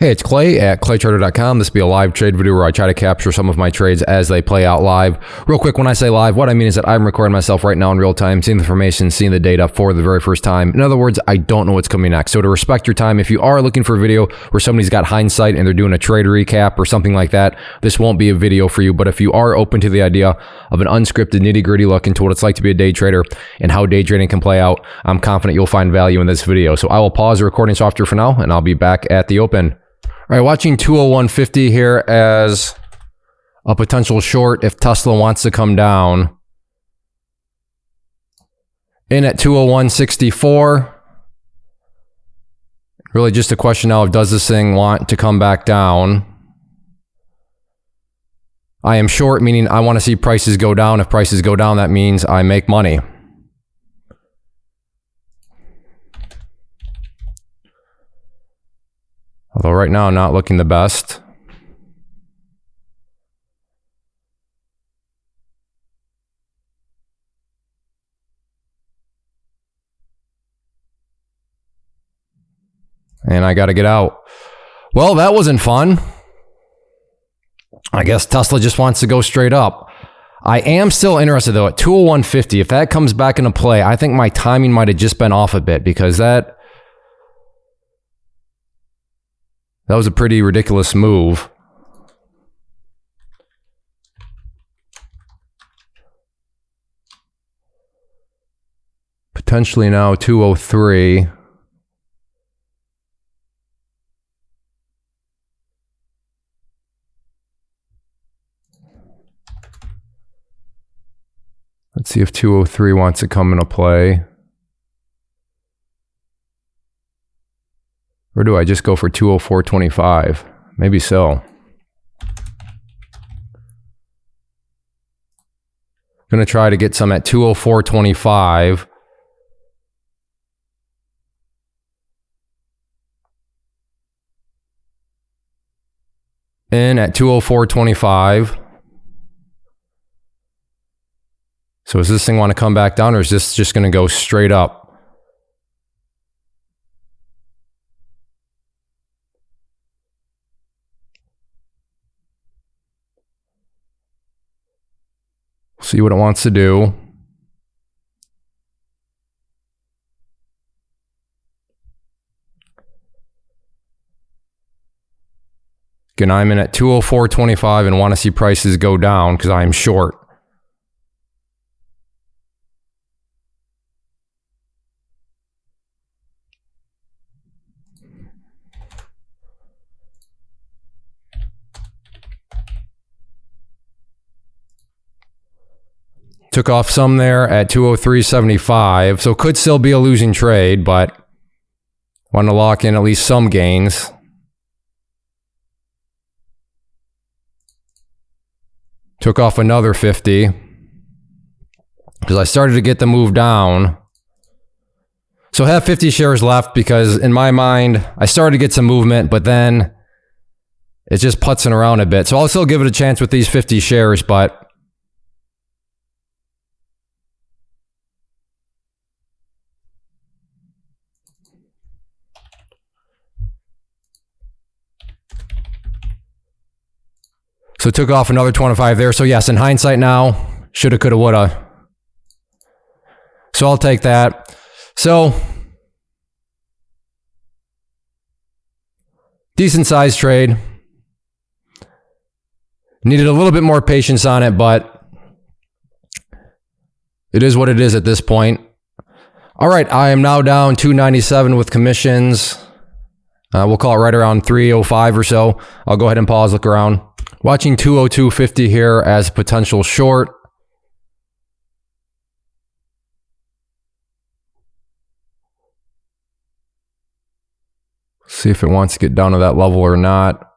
Hey, it's Clay at claytrader.com. This will be a live trade video where I try to capture some of my trades as they play out live. Real quick, when I say live, what I mean is that I'm recording myself right now in real time, seeing the information, seeing the data for the very first time. In other words, I don't know what's coming next. So to respect your time, if you are looking for a video where somebody's got hindsight and they're doing a trade recap or something like that, this won't be a video for you. But if you are open to the idea of an unscripted, nitty-gritty look into what it's like to be a day trader and how day trading can play out, I'm confident you'll find value in this video. So I will pause the recording software for now, and I'll be back at the open. All right, watching 201.50 here as a potential short if Tesla wants to come down. In at 201.64. Really just a question now of does this thing want to come back down? I am short, meaning I want to see prices go down. If prices go down, that means I make money. Although right now, not looking the best. And I got to get out. Well, that wasn't fun. I guess Tesla just wants to go straight up. I am still interested, though, at 201.50. If that comes back into play, I think my timing might have just been off a bit because that was a pretty ridiculous move. Potentially now 203. Let's see if 203 wants to come into play. Or do I just go for 204.25? Maybe so. I'm going to try to get some at 204.25. In at 204.25. So does this thing want to come back down, or is this just going to go straight up? See what it wants to do. Again, I'm in at 204.25 and want to see prices go down because I'm short. Took off some there at 203.75, so could still be a losing trade, but want to lock in at least some gains. Took off another 50 because I started to get the move down. So I have 50 shares left because in my mind, I started to get some movement, but then it's just putzing around a bit. So I'll still give it a chance with these 50 shares, but so took off another 25 there. So yes, in hindsight now, shoulda, coulda, woulda. So I'll take that. So decent sized trade. Needed a little bit more patience on it, but it is what it is at this point. All right, I am now down 297 with commissions. We'll call it right around 305 or so. I'll go ahead and pause, look around. Watching 202.50 here as potential short. See if it wants to get down to that level or not.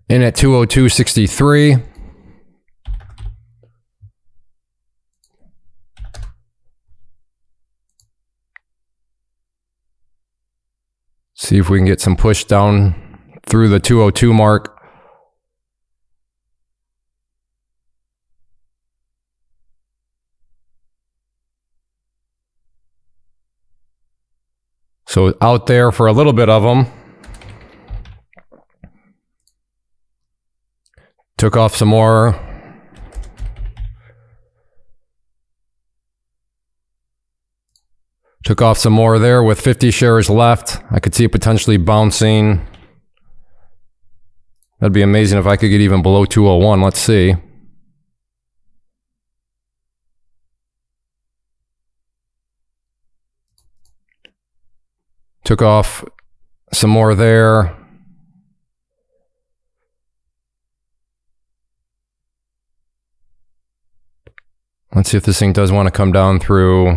In at 202.63. See if we can get some push down through the 202 mark. So out there for a little bit of them. Took off some more. Took off some more there with 50 shares left. I could see it potentially bouncing. That'd be amazing if I could get even below 201. Let's see. Took off some more there. Let's see if this thing does want to come down through.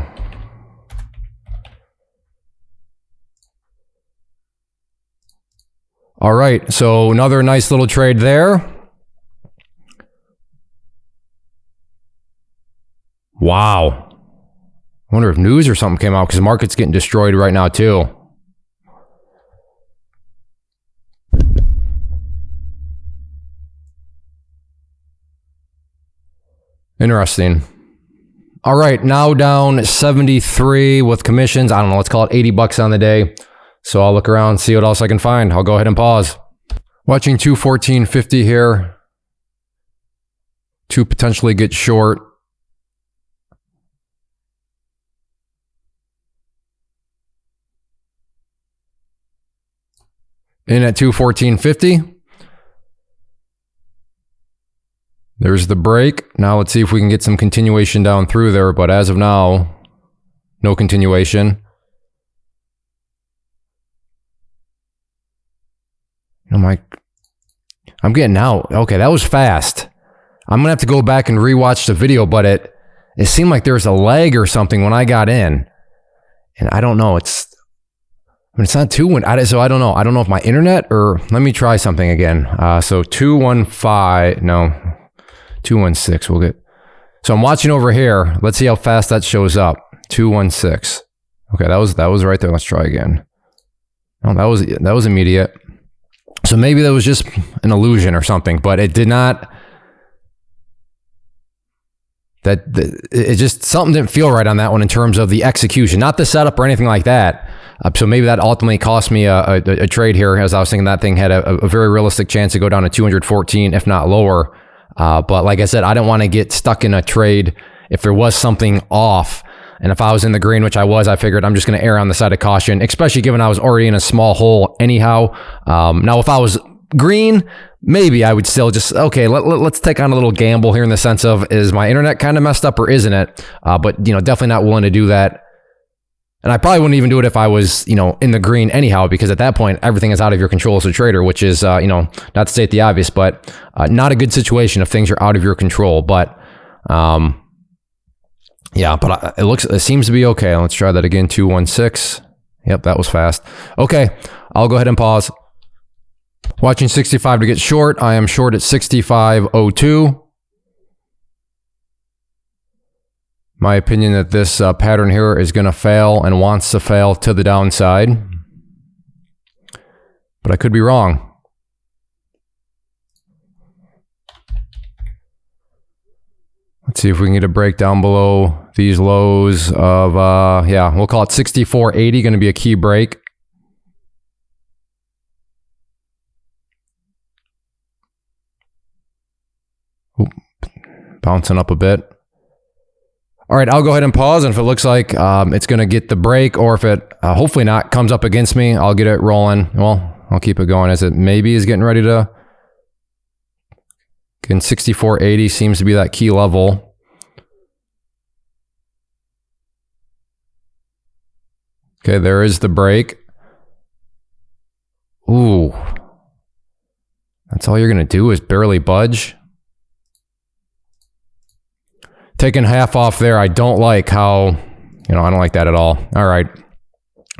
All right, so another nice little trade there. Wow. I wonder if news or something came out because the market's getting destroyed right now too. Interesting. All right, now down 73 with commissions. I don't know, let's call it 80 bucks on the day. So I'll look around, see what else I can find. I'll go ahead and pause. Watching 214.50 here. To potentially get short. In at 214.50. There's the break. Now let's see if we can get some continuation down through there. But as of now, no continuation. I'm getting out. Okay, that was fast. I'm going to have to go back and rewatch the video, but it seemed like there was a lag or something when I got in. And I don't know. It's not so I don't know. I don't know if my internet or let me try something again. So 215, no, 216 we'll get. So I'm watching over here. Let's see how fast that shows up. 216. Okay, that was right there. Let's try again. Oh, that was immediate. So maybe that was just an illusion or something, but it did not. It just something didn't feel right on that one in terms of the execution, not the setup or anything like that. So maybe that ultimately cost me a trade here, as I was thinking that thing had a very realistic chance to go down to 214, if not lower. But like I said, I didn't want to get stuck in a trade if there was something off. And if I was in the green, which I was, I figured I'm just going to err on the side of caution, especially given I was already in a small hole anyhow. Now, if I was green, maybe I would still just, okay, let's take on a little gamble here in the sense of, is my internet kind of messed up or isn't it? But, definitely not willing to do that. And I probably wouldn't even do it if I was, in the green anyhow, because at that point, everything is out of your control as a trader, which is, not to state the obvious, but not a good situation if things are out of your control. But, yeah, but it seems to be okay. Let's try that again. 216. Yep, that was fast. Okay, I'll go ahead and pause. Watching 65 to get short. I am short at 65.02. My opinion that this pattern here is going to fail and wants to fail to the downside. But I could be wrong. Let's see if we can get a break down below these lows of, yeah, we'll call it 64.80, going to be a key break. Oop, bouncing up a bit. All right, I'll go ahead and pause, and if it looks like it's going to get the break, or if it, hopefully not, comes up against me, I'll get it rolling. Well, I'll keep it going as it maybe is getting ready to. Again, 64.80 seems to be that key level. Okay, there is the break. Ooh. That's all you're going to do is barely budge. Taking half off there, I don't like how, I don't like that at all. All right.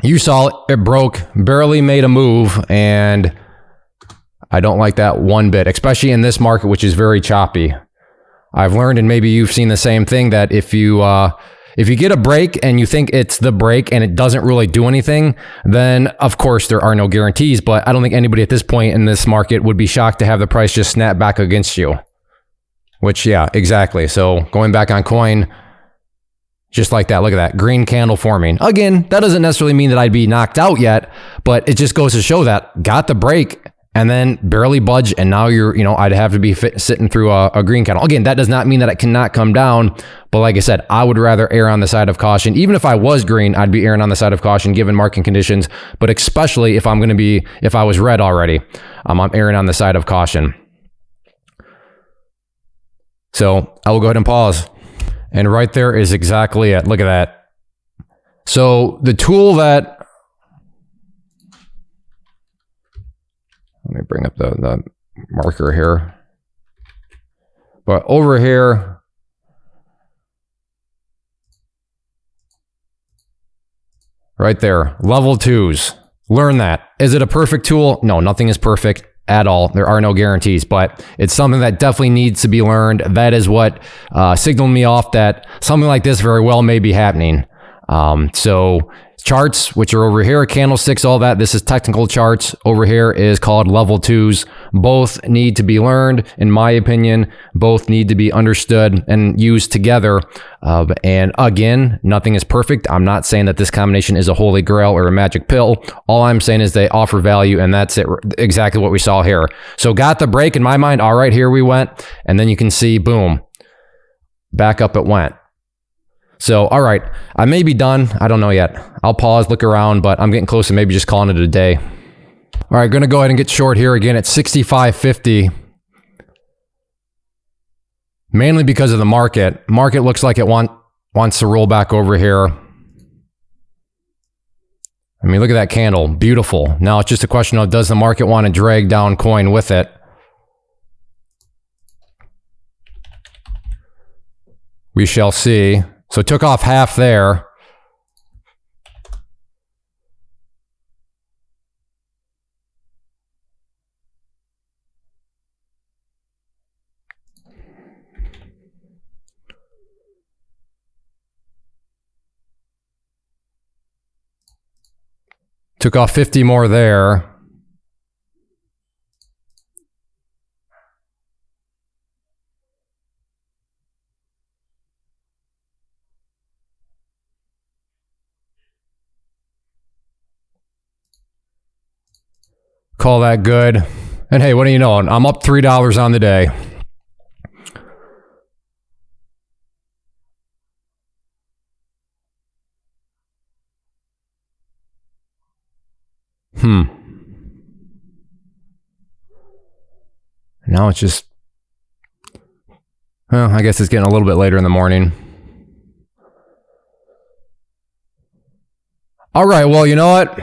You saw it broke, barely made a move, and I don't like that one bit, especially in this market, which is very choppy. I've learned, and maybe you've seen the same thing, that if you get a break and you think it's the break and it doesn't really do anything, then of course there are no guarantees, but I don't think anybody at this point in this market would be shocked to have the price just snap back against you. Which, yeah, exactly. So going back on coin, Just like that. Look at that. Green candle forming. Again, that doesn't necessarily mean that I'd be knocked out yet, but it just goes to show that got the break and then barely budge. And now I'd have to be sitting through a green candle. Again, that does not mean that it cannot come down. But like I said, I would rather err on the side of caution. Even if I was green, I'd be erring on the side of caution given market conditions. But especially if I was red already, I'm erring on the side of caution. So I will go ahead and pause. And right there is exactly it. Look at that. So the tool that, let me bring up the marker here. But over here, right there, level 2s. Learn that. Is it a perfect tool? No, nothing is perfect at all. There are no guarantees, but it's something that definitely needs to be learned. That is what signaled me off that something like this very well may be happening. So charts, which are over here, candlesticks, all that. This is technical charts. Over here is called level 2s. Both need to be learned, in my opinion. Both need to be understood and used together. And again, nothing is perfect. I'm not saying that this combination is a holy grail or a magic pill. All I'm saying is they offer value, and that's it. Exactly what we saw here. So got the break in my mind. All right, here we went. And then you can see, boom, back up it went. So, all right, I may be done. I don't know yet. I'll pause, look around, but I'm getting close to maybe just calling it a day. All right, going to go ahead and get short here again at 65.50. Mainly because of the market. Market looks like it wants to roll back over here. I mean, look at that candle. Beautiful. Now it's just a question of, does the market want to drag down coin with it? We shall see. So took off half there. Took off 50 more there. Call that good. And hey, what do you know? I'm up $3 on the day. Now it's just, well, I guess it's getting a little bit later in the morning. All right, well, you know what?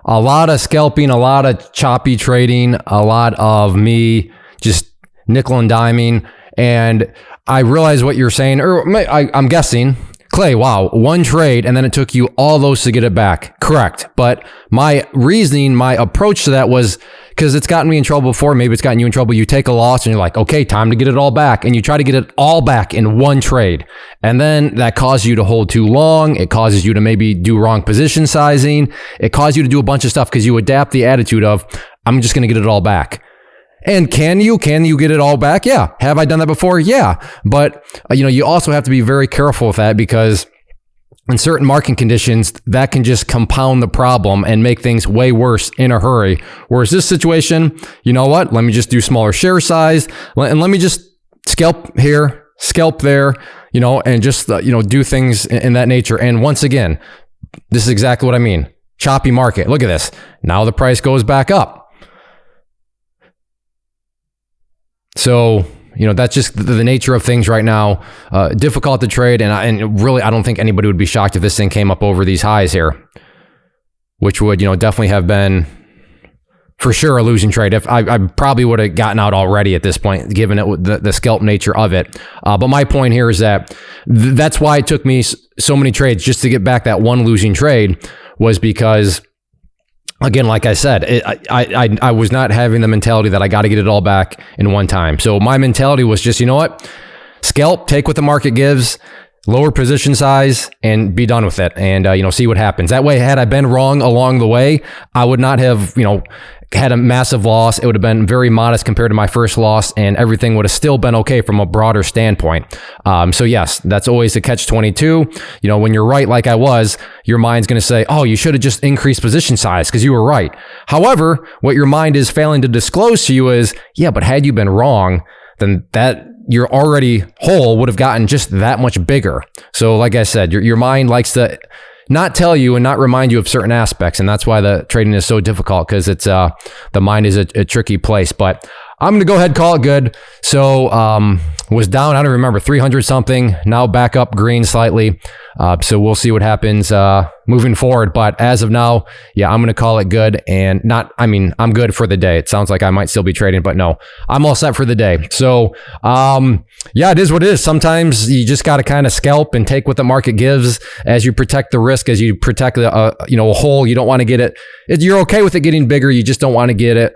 A lot of scalping, a lot of choppy trading, a lot of me just nickel and diming. And I realize what you're saying, or I'm guessing, Clay, wow, one trade and then it took you all those to get it back. Correct. But my reasoning, my approach to that was because it's gotten me in trouble before. Maybe it's gotten you in trouble. You take a loss and you're like, okay, time to get it all back. And you try to get it all back in one trade. And then that causes you to hold too long. It causes you to maybe do wrong position sizing. It causes you to do a bunch of stuff because you adapt the attitude of, I'm just going to get it all back. And can you get it all back? Yeah. Have I done that before? Yeah. But you also have to be very careful with that because in certain market conditions, that can just compound the problem and make things way worse in a hurry. Whereas this situation, you know what? Let me just do smaller share size and let me just scalp here, scalp there, and just, do things in that nature. And once again, this is exactly what I mean. Choppy market. Look at this. Now the price goes back up. So, that's just the nature of things right now. Difficult to trade. And really, I don't think anybody would be shocked if this thing came up over these highs here, which would, definitely have been for sure a losing trade. If I probably would have gotten out already at this point, given it the scalp nature of it. But my point here is that that's why it took me so many trades just to get back that one losing trade was because, again, like I said, I was not having the mentality that I got to get it all back in one time. So my mentality was just, scalp, take what the market gives, lower position size and be done with it, and see what happens. That way, had I been wrong along the way, I would not have had a massive loss. It would have been very modest compared to my first loss, and everything would have still been okay from a broader standpoint. So yes, that's always the catch-22. When you're right, like I was, your mind's going to say, oh, you should have just increased position size because you were right. However, what your mind is failing to disclose to you is, yeah, but had you been wrong, then that your already hole would have gotten just that much bigger. So like I said, your mind likes to not tell you and not remind you of certain aspects. And that's why the trading is so difficult, because it's the mind is a tricky place. But I'm going to go ahead and call it good. So was down, I don't remember, 300 something, now back up green slightly. So we'll see what happens moving forward. But as of now, yeah, I'm going to call it good. And I'm good for the day. It sounds like I might still be trading, but no, I'm all set for the day. So yeah, it is what it is. Sometimes you just got to kind of scalp and take what the market gives as you protect the risk, as you protect a hole. You don't want to get it. You're okay with it getting bigger. You just don't want to get it,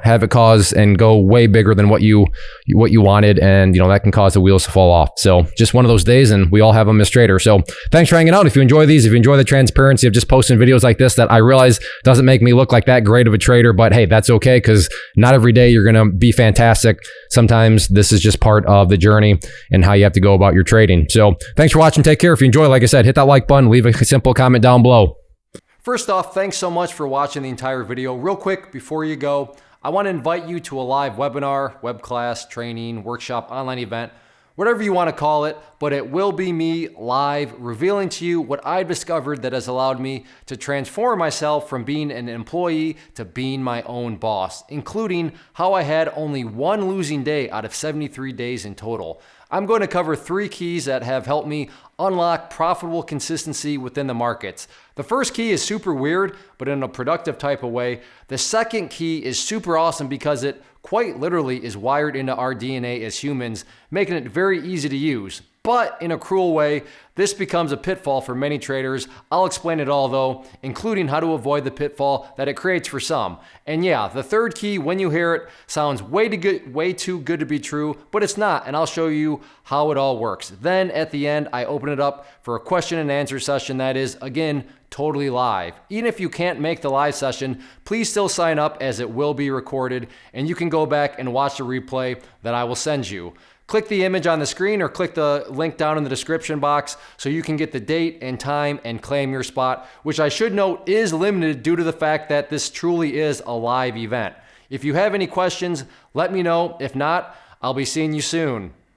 have it cause and go way bigger than what you wanted. And, that can cause the wheels to fall off. So just one of those days, and we all have them as traders. So thanks for hanging out. If you enjoy these, if you enjoy the transparency of just posting videos like this, that I realize doesn't make me look like that great of a trader, but hey, that's okay, because not every day you're going to be fantastic. Sometimes this is just part of the journey and how you have to go about your trading. So thanks for watching. Take care. If you enjoy, like I said, hit that like button, leave a simple comment down below. First off, thanks so much for watching the entire video. Real quick, before you go, I want to invite you to a live webinar, web class, training, workshop, online event, whatever you want to call it, but it will be me live revealing to you what I've discovered that has allowed me to transform myself from being an employee to being my own boss, including how I had only one losing day out of 73 days in total. I'm going to cover 3 keys that have helped me unlock profitable consistency within the markets. The first key is super weird, but in a productive type of way. The second key is super awesome because it quite literally is wired into our DNA as humans, making it very easy to use. But in a cruel way, this becomes a pitfall for many traders. I'll explain it all though, including how to avoid the pitfall that it creates for some. And yeah, the third key, when you hear it, sounds way too good to be true, but it's not, and I'll show you how it all works. Then at the end, I open it up for a question and answer session that is, again, totally live. Even if you can't make the live session, please still sign up, as it will be recorded, and you can go back and watch the replay that I will send you. Click the image on the screen or click the link down in the description box so you can get the date and time and claim your spot, which I should note is limited due to the fact that this truly is a live event. If you have any questions, let me know. If not, I'll be seeing you soon.